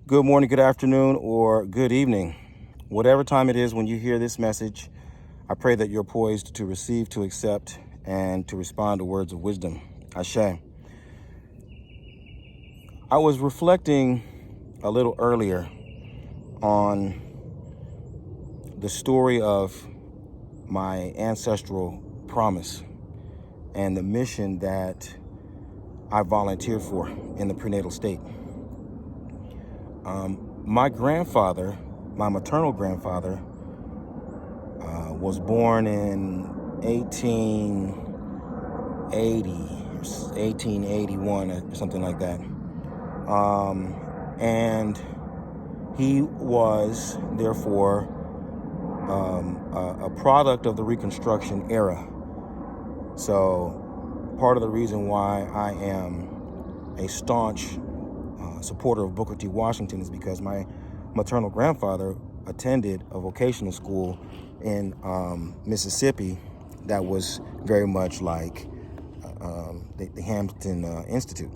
Good morning, good afternoon, or good evening. Whatever time it is when you hear this message, I pray that you're poised to receive, to accept, and to respond to words of wisdom. Ashe. I was reflecting a little earlier on the story of my ancestral promise and the mission that I volunteered for in the prenatal state. My grandfather, my maternal grandfather, was born in 1881, or something like that. And he was, therefore, a product of the Reconstruction era. So part of the reason why I am a staunch supporter of Booker T. Washington is because my maternal grandfather attended a vocational school in Mississippi that was very much like the Hampton Institute.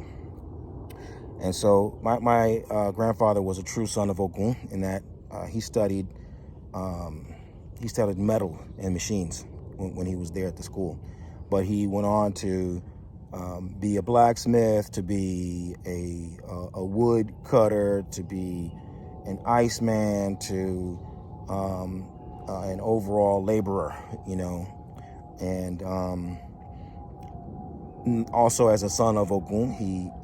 And so my grandfather was a true son of Ogun in that he studied metal and machines when he was there at the school. But he went on to be a blacksmith, to be a wood cutter, to be an iceman, to an overall laborer, and also as a son of Ogun,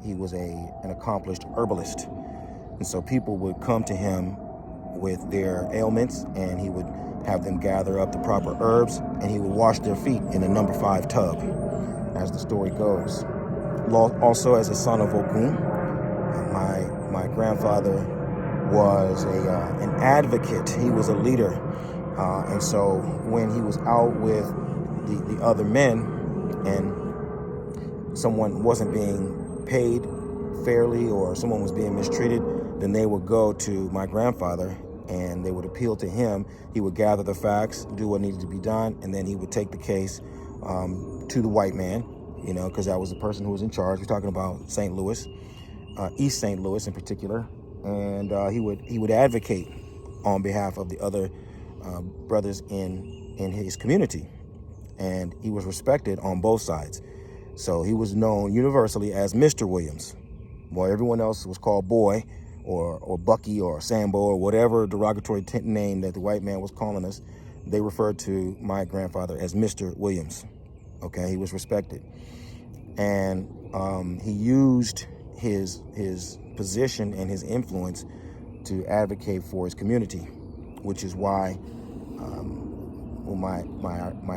he was an accomplished herbalist. And so people would come to him with their ailments, and he would have them gather up the proper herbs, and he would wash their feet in a number 5 tub, as the story goes. Also, as a son of Ogun, my grandfather was an advocate. He was a leader, and so when he was out with the other men, and someone wasn't being paid fairly or someone was being mistreated, then they would go to my grandfather and they would appeal to him. He would gather the facts, do what needed to be done, and then he would take the case to the white man, because that was the person who was in charge. We're talking about St. Louis, East St. Louis in particular, and he would advocate on behalf of the other brothers in his community, and he was respected on both sides. So he was known universally as Mr. Williams. While everyone else was called Boy or Bucky or Sambo or whatever derogatory name that the white man was calling us, they referred to my grandfather as Mr. Williams. Okay, he was respected. And he used his position and his influence to advocate for his community, which is why my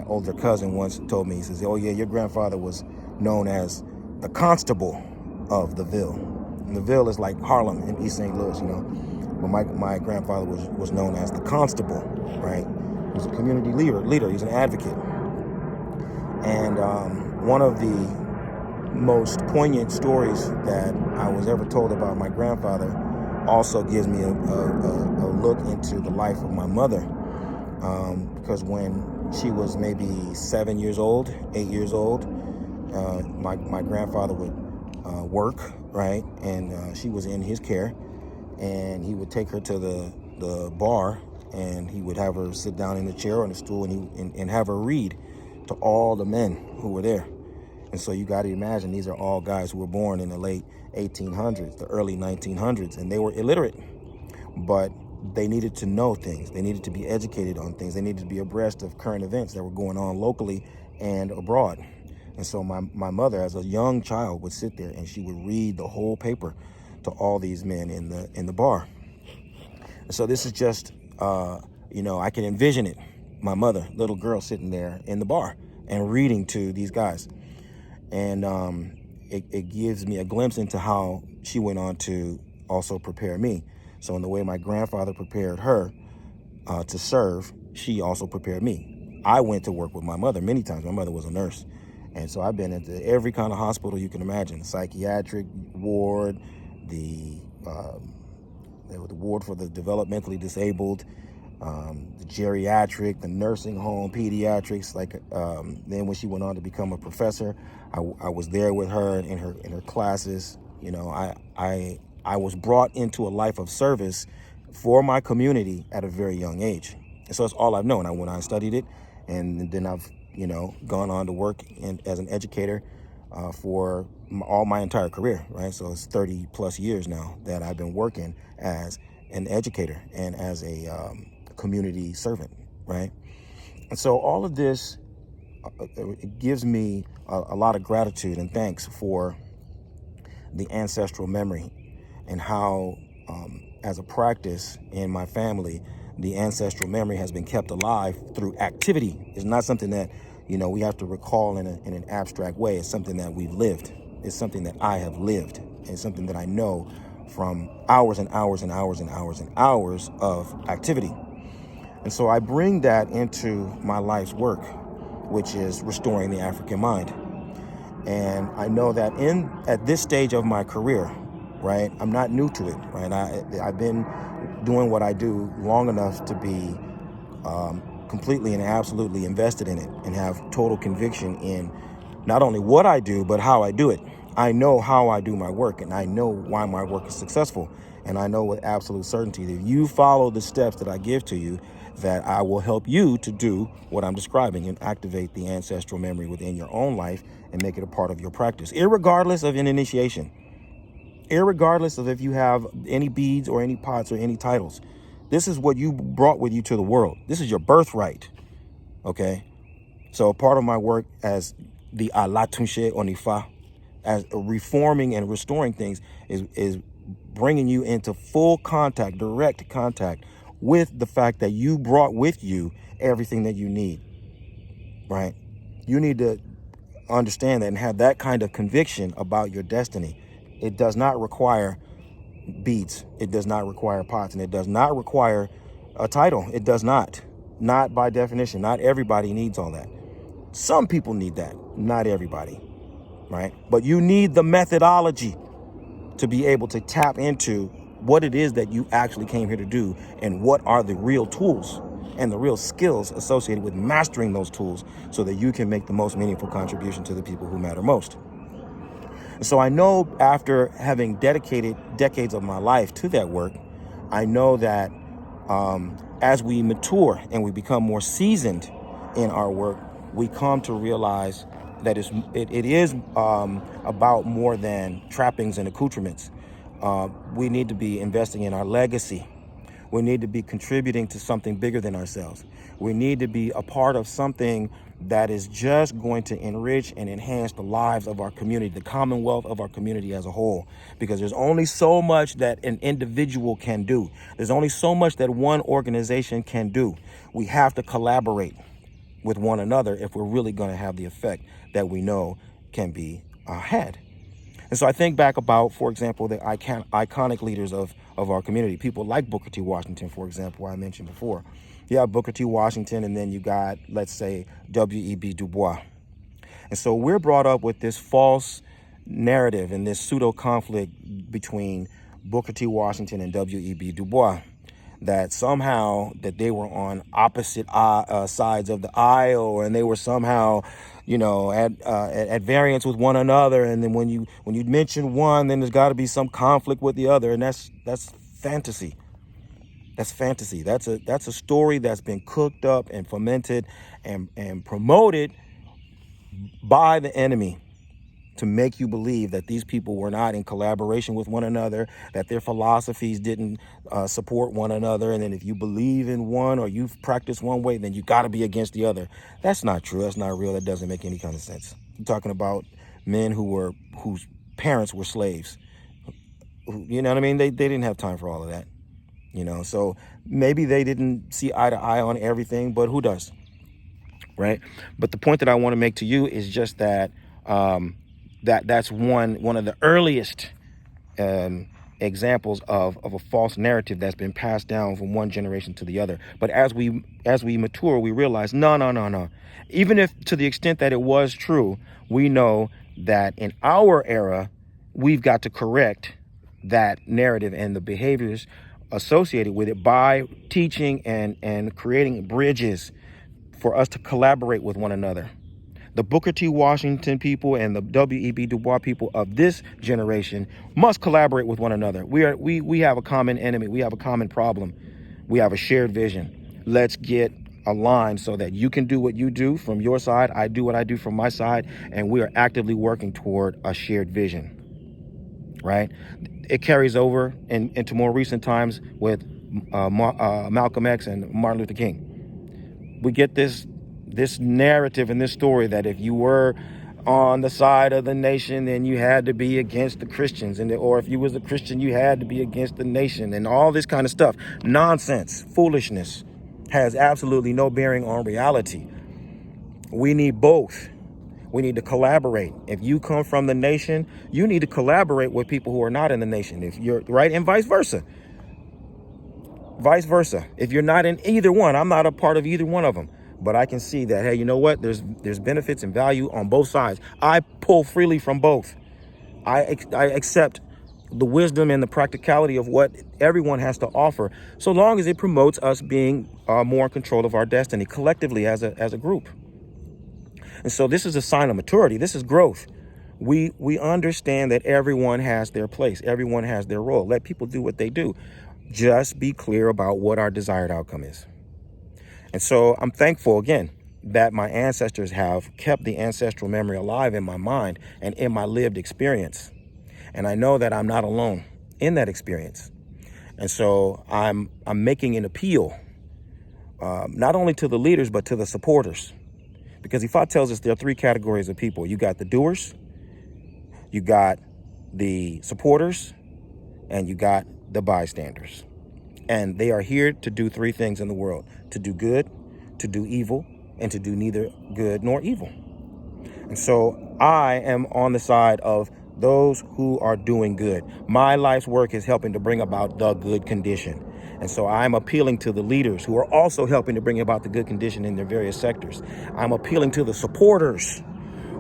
older cousin once told me, he says, "Oh yeah, your grandfather was known as the constable of the Ville." And the Ville is like Harlem in East St. Louis, But my grandfather was known as the constable, right? He was a community leader. He's an advocate. And one of the most poignant stories that I was ever told about my grandfather also gives me a look into the life of my mother. Because when she was maybe 7 years old, 8 years old, my grandfather would work, right? And she was in his care, and he would take her to the bar, and he would have her sit down in a chair or on a stool, and have her read to all the men who were there. And so you got to imagine, these are all guys who were born in the late 1800s, the early 1900s, and they were illiterate, but they needed to know things. They needed to be educated on things. They needed to be abreast of current events that were going on locally and abroad. And so my mother, as a young child, would sit there and she would read the whole paper to all these men in the bar. And so this is just, I can envision it. My mother, little girl, sitting there in the bar and reading to these guys. And it gives me a glimpse into how she went on to also prepare me. So in the way my grandfather prepared her to serve, she also prepared me. I went to work with my mother many times. My mother was a nurse. And so I've been into every kind of hospital you can imagine: the psychiatric ward, the ward for the developmentally disabled, the geriatric, the nursing home, pediatrics. Then when she went on to become a professor, I was there with her in her classes. I I was brought into a life of service for my community at a very young age. And so it's all I've known. When I studied it, and then I've, gone on to work as an educator for all my entire career, right? So it's 30 plus years now that I've been working as an educator and as a community servant, right? And so all of this it gives me a lot of gratitude and thanks for the ancestral memory and how, as a practice in my family, the ancestral memory has been kept alive through activity. It's not something that, we have to recall in an abstract way. It's something that we've lived. It's something that I have lived. It's something that I know from hours and hours and hours and hours and hours of activity. And so I bring that into my life's work, which is restoring the African mind. And I know that at this stage of my career, right, I'm not new to it, right? I've been doing what I do long enough to be completely and absolutely invested in it and have total conviction in not only what I do, but how I do it. I know how I do my work, and I know why my work is successful. And I know with absolute certainty that if you follow the steps that I give to you, that I will help you to do what I'm describing and activate the ancestral memory within your own life and make it a part of your practice, irregardless of an initiation, irregardless of if you have any beads or any pots or any titles. This is what you brought with you to the world. This is your birthright, okay? So part of my work as the Alatunche Onifa, as reforming and restoring things, is bringing you into full contact, direct contact with the fact that you brought with you everything that you need, right? You need to understand that and have that kind of conviction about your destiny. It does not require beads. It does not require pots, and it does not require a title. It does not by definition. Not everybody needs all that. Some people need that, not everybody, right? But you need the methodology to be able to tap into what it is that you actually came here to do and what are the real tools and the real skills associated with mastering those tools so that you can make the most meaningful contribution to the people who matter most. And so I know, after having dedicated decades of my life to that work, I know that as we mature and we become more seasoned in our work, we come to realize that it is about more than trappings and accoutrements. We need to be investing in our legacy. We need to be contributing to something bigger than ourselves. We need to be a part of something that is just going to enrich and enhance the lives of our community, the commonwealth of our community as a whole. Because there's only so much that an individual can do. There's only so much that one organization can do. We have to collaborate with one another if we're really going to have the effect that we know can be had. And so I think back about, for example, the iconic leaders of our community, people like Booker T. Washington, for example, I mentioned before. You have Booker T. Washington, and then you got, let's say, W.E.B. Du Bois. And so we're brought up with this false narrative and this pseudo conflict between Booker T. Washington and W.E.B. Du Bois, that somehow that they were on opposite sides of the aisle, and they were somehow, at variance with one another. And then when you mention one, then there's got to be some conflict with the other, and that's fantasy. That's fantasy. That's a story that's been cooked up and fermented and promoted by the enemy to make you believe that these people were not in collaboration with one another, that their philosophies didn't support one another, and then if you believe in one or you've practiced one way, then you got to be against the other. That's not true. That's not real. That doesn't make any kind of sense. I'm talking about men whose parents were slaves. You know what I mean? They didn't have time for all of that. So maybe they didn't see eye to eye on everything, but who does, right? But the point that I want to make to you is just that that's one of the earliest examples of a false narrative that's been passed down from one generation to the other. But as we mature, we realize no. Even if to the extent that it was true, we know that in our era, we've got to correct that narrative and the behaviors associated with it by teaching and creating bridges for us to collaborate with one another. The Booker T. Washington people and the W.E.B. Du Bois people of this generation must collaborate with one another. We have a common enemy. We have a common problem. We have a shared vision. Let's get aligned so that you can do what you do from your side, I do what I do from my side, and we are actively working toward a shared vision, right? It carries over into more recent times with Malcolm X and Martin Luther King. We get this narrative and this story that if you were on the side of the nation, then you had to be against the Christians, or if you was a Christian, you had to be against the nation, and all this kind of stuff. Nonsense, foolishness, has absolutely no bearing on reality. We need both. We need to collaborate. If you come from the nation, you need to collaborate with people who are not in the nation. If you're right, and vice versa. Vice versa. If you're not in either one, I'm not a part of either one of them. But I can see that, hey, you know what? There's benefits and value on both sides. I pull freely from both. I accept the wisdom and the practicality of what everyone has to offer, so long as it promotes us being more in control of our destiny collectively as a group. And so this is a sign of maturity. This is growth. We understand that everyone has their place. Everyone has their role. Let people do what they do. Just be clear about what our desired outcome is. And so I'm thankful, again, that my ancestors have kept the ancestral memory alive in my mind and in my lived experience. And I know that I'm not alone in that experience. And so I'm making an appeal, not only to the leaders, but to the supporters. Because Ifa tells us there are three categories of people. You got the doers, you got the supporters, and you got the bystanders. And they are here to do three things in the world: to do good, to do evil, and to do neither good nor evil. And so I am on the side of those who are doing good. My life's work is helping to bring about the good condition. And so I'm appealing to the leaders who are also helping to bring about the good condition in their various sectors. I'm appealing to the supporters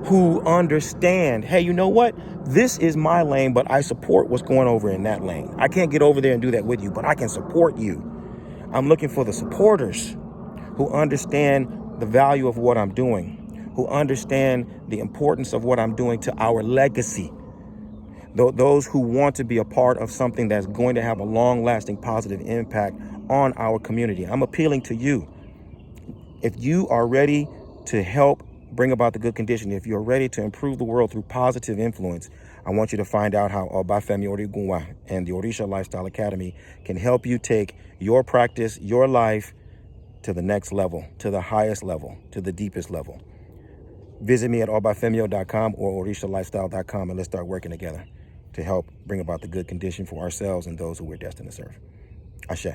who understand, hey, you know what? This is my lane, but I support what's going over in that lane. I can't get over there and do that with you, but I can support you. I'm looking for the supporters who understand the value of what I'm doing, who understand the importance of what I'm doing to our legacy. Those who want to be a part of something that's going to have a long-lasting positive impact on our community. I'm appealing to you. If you are ready to help bring about the good condition, if you're ready to improve the world through positive influence, I want you to find out how Obafemi Origunwa and the Orisha Lifestyle Academy can help you take your practice, your life, to the next level, to the highest level, to the deepest level. Visit me at obafemio.com or orishalifestyle.com, and let's start working together to help bring about the good condition for ourselves and those who we're destined to serve. Ashe.